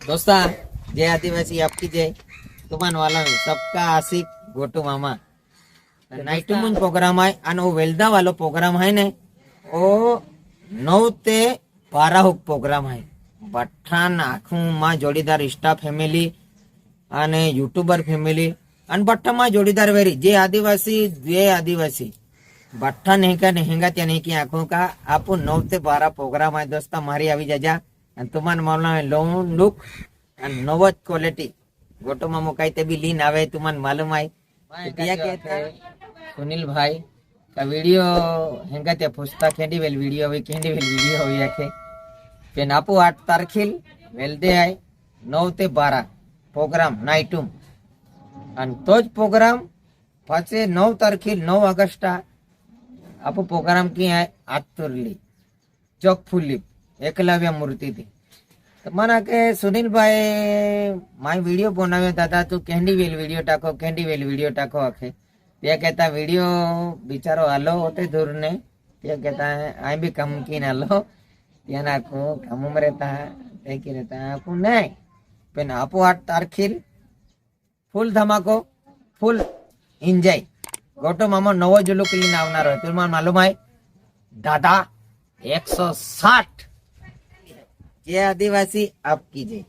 दोस्ता जय आदिवासी आपकी जय तुमान वाला सबका आशिक गोटू मामा नाइट मून प्रोग्राम है और वो वेल्दा वालो प्रोग्राम है ने वो 9 ते 12 हुक प्रोग्राम है बठान आखू में जोड़ीदार इंस्टा फैमिली અને યુટ્યુબર ફેમિલી અને ભઠ્ઠામાં જોડીદાર વેરી જે આદિવાસી ભઠ્ઠા નહીં હેંગા ત્યાં નહીં કે આંખો કા આપો 9 તે 12 પ્રોગ્રામ है दोस्ता मारी આવી જાજા અને તુમાન મામલા में लोन लुक અને નવજ ક્વોલિટી गोटो मामो कई ते भी लीन आवे तुमन मालूम है क्या कहते सुनील भाई का वीडियो हेंगा ते पुस्ता कैंडीवेल वीडियो हुई कैंडीवेल वीडियो हुई आखे पेन आपो 8 तारखेल वेलदे आए 9 ते 12 प्रोग्राम नाइटूम અને તો જ પ્રોગ્રામ પાછે 9 તારીખે 9 ઓગસ્ટ આપો પ્રોગ્રામ की है आतुरली चौक फुली एकलव्य मूर्ति थी तो मना के सुनील भाई माय वीडियो बनावे दादा तू कैंडीवेल वीडियो टाको आखे ये कहता वीडियो बिचारो आलो होते दूर ने ये कहता है आई भी कम की ना लो या ना को कम में रहता है कि रहता है आपको नहीं पेन आपो 8 तारखेल फुल धमाको फुल एंजॉय गोटो मामा नवो जुलूक लीने आवनारो है तुम्हारे मालूम है दादा 160 जय आदिवासी आपकी जय।